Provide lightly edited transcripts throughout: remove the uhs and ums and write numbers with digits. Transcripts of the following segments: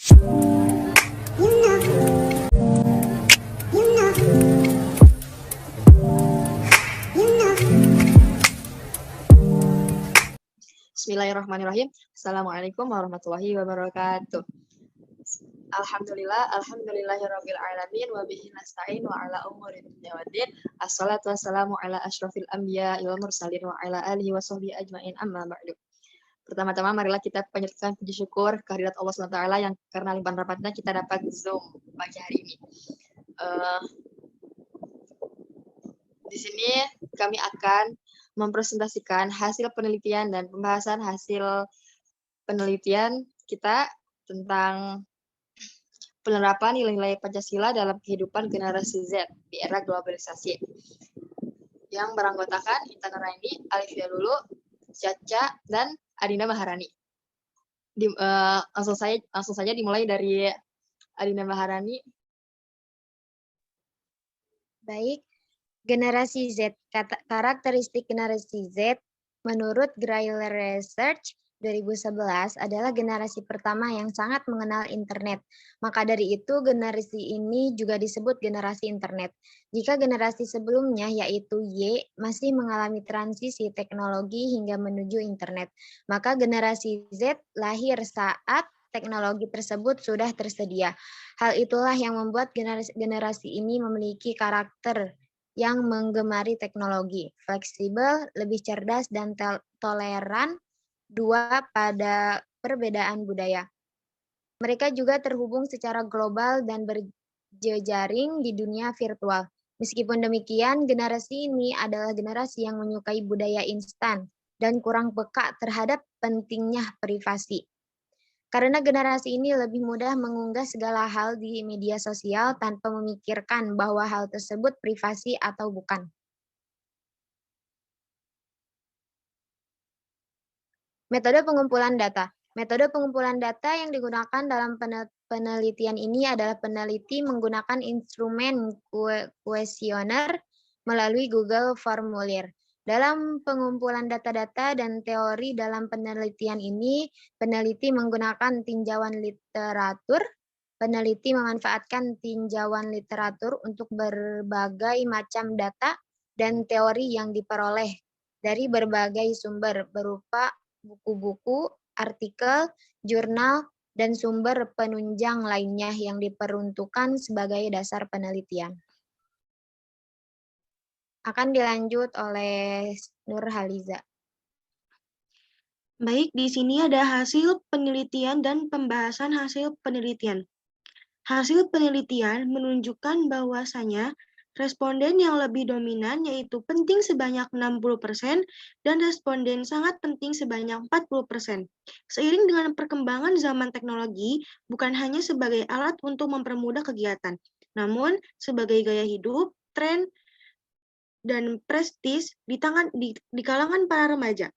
Bismillahirrahmanirrahim. Assalamualaikum warahmatullahi wabarakatuh. Alhamdulillahirabbil alamin wa bihi nasta'in wa ala umuri dunya waddin. Assalatu wassalamu ala asyrafil anbiya wal mursalin wa ala alihi wa sahbihi ajmain amma ba'du. Pertama-tama marilah kita panjatkan puji syukur kehadirat Allah SWT yang karena limpahan rahmatnya kita dapat Zoom pagi hari ini. Di sini kami akan mempresentasikan hasil penelitian dan pembahasan hasil penelitian kita tentang penerapan nilai-nilai Pancasila dalam kehidupan generasi Z di era globalisasi. Yang beranggotakan Intan Nuraini, Alifia Lulu, Caca, dan Adinda Maharani. Langsung saja dimulai dari Adinda Maharani. Baik. Generasi Z, karakteristik generasi Z menurut Graeler Research 2011 adalah generasi pertama yang sangat mengenal internet. Maka dari itu generasi ini juga disebut generasi internet. Jika generasi sebelumnya yaitu Y masih mengalami transisi teknologi hingga menuju internet, maka generasi Z lahir saat teknologi tersebut sudah tersedia. Hal itulah yang membuat generasi ini memiliki karakter yang menggemari teknologi, fleksibel, lebih cerdas, dan toleran pada perbedaan budaya. Mereka juga terhubung secara global dan berjejaring di dunia virtual. Meskipun demikian, generasi ini adalah generasi yang menyukai budaya instan dan kurang peka terhadap pentingnya privasi. Karena generasi ini lebih mudah mengunggah segala hal di media sosial tanpa memikirkan bahwa hal tersebut privasi atau bukan. Metode pengumpulan data. Metode pengumpulan data yang digunakan dalam penelitian ini adalah peneliti menggunakan instrumen kuesioner melalui Google Formulir. Dalam pengumpulan data-data dan teori dalam penelitian ini, peneliti menggunakan tinjauan literatur. Peneliti memanfaatkan tinjauan literatur untuk berbagai macam data dan teori yang diperoleh dari berbagai sumber berupa buku-buku, artikel, jurnal, dan sumber penunjang lainnya yang diperuntukkan sebagai dasar penelitian. Akan dilanjut oleh Nurhaliza. Baik, di sini ada hasil penelitian dan pembahasan hasil penelitian. Hasil penelitian menunjukkan bahwasanya responden yang lebih dominan yaitu penting sebanyak 60% dan responden sangat penting sebanyak 40%. Seiring dengan perkembangan zaman teknologi, bukan hanya sebagai alat untuk mempermudah kegiatan, namun sebagai gaya hidup, tren, dan prestis di kalangan para remaja.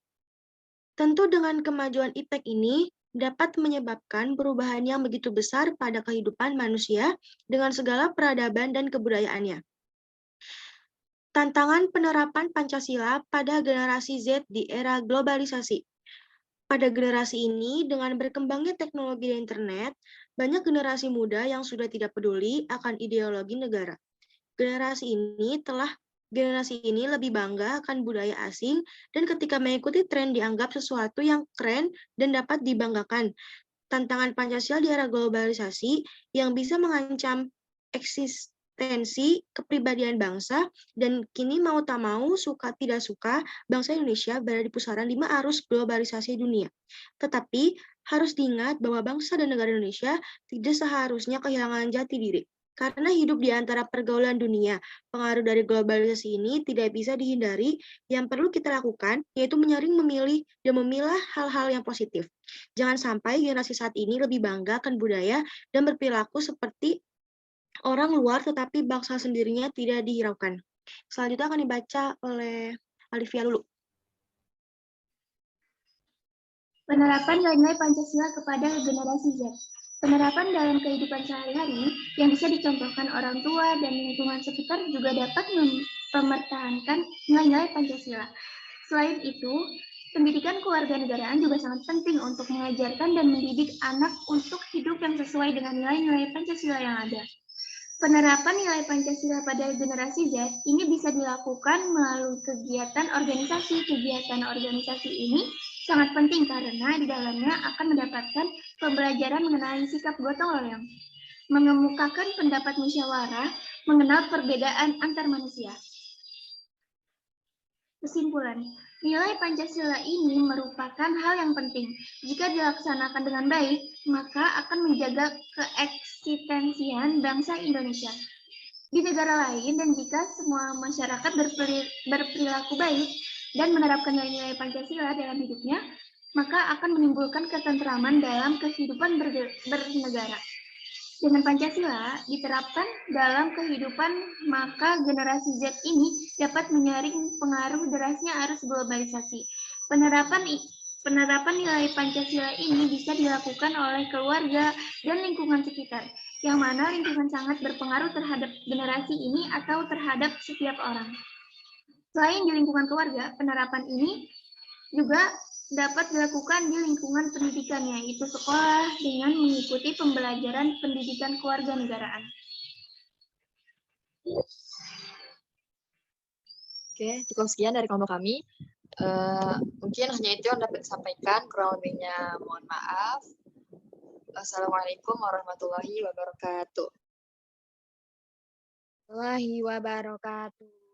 Tentu dengan kemajuan iptek ini dapat menyebabkan perubahan yang begitu besar pada kehidupan manusia dengan segala peradaban dan kebudayaannya. Tantangan penerapan Pancasila pada generasi Z di era globalisasi. Pada generasi ini, dengan berkembangnya teknologi dan internet, banyak generasi muda yang sudah tidak peduli akan ideologi negara. Generasi ini lebih bangga akan budaya asing dan ketika mengikuti tren dianggap sesuatu yang keren dan dapat dibanggakan. Tantangan Pancasila di era globalisasi yang bisa mengancam eksistensi kepribadian bangsa dan kini mau tak mau, suka tidak suka, bangsa Indonesia berada di pusaran 5 arus globalisasi dunia. Tetapi harus diingat bahwa bangsa dan negara Indonesia tidak seharusnya kehilangan jati diri. Karena hidup di antara pergaulan dunia, pengaruh dari globalisasi ini tidak bisa dihindari. Yang perlu kita lakukan yaitu menyaring, memilih, dan memilah hal-hal yang positif. Jangan sampai generasi saat ini lebih bangga akan budaya dan berperilaku seperti orang luar tetapi bangsa sendirinya tidak dihiraukan. Selanjutnya akan dibaca oleh Alifia Lulu. Penerapan nilai-nilai Pancasila kepada generasi Z. Penerapan dalam kehidupan sehari-hari yang bisa dicontohkan orang tua dan lingkungan sekitar juga dapat mempertahankan nilai-nilai Pancasila. Selain itu, Pendidikan kewarganegaraan juga sangat penting untuk mengajarkan dan mendidik anak untuk hidup yang sesuai dengan nilai-nilai Pancasila yang ada. Penerapan nilai Pancasila pada generasi Z ini bisa dilakukan melalui kegiatan organisasi. Kegiatan organisasi ini sangat penting karena di dalamnya akan mendapatkan pembelajaran mengenai sikap gotong royong, mengemukakan pendapat musyawarah, mengenal perbedaan antar manusia. Kesimpulan, nilai Pancasila ini merupakan hal yang penting. Jika dilaksanakan dengan baik, maka akan menjaga keeksistensian bangsa Indonesia di negara lain, dan jika semua masyarakat berperilaku baik dan menerapkan nilai-nilai Pancasila dalam hidupnya, maka akan menimbulkan ketentraman dalam kehidupan bernegara. Dengan Pancasila diterapkan dalam kehidupan, maka generasi Z ini dapat menyaring pengaruh derasnya arus globalisasi. Penerapan nilai Pancasila ini bisa dilakukan oleh keluarga dan lingkungan sekitar, yang mana lingkungan sangat berpengaruh terhadap generasi ini atau terhadap setiap orang. Selain di lingkungan keluarga, penerapan ini juga dapat dilakukan di lingkungan pendidikan, yaitu sekolah, dengan mengikuti pembelajaran pendidikan kewarganegaraan. Oke, cukup sekian dari kelompok kami. Mungkin hanya itu yang dapat disampaikan, kurang lebihnya mohon maaf. Assalamualaikum warahmatullahi wabarakatuh. Warahmatullahi wabarakatuh.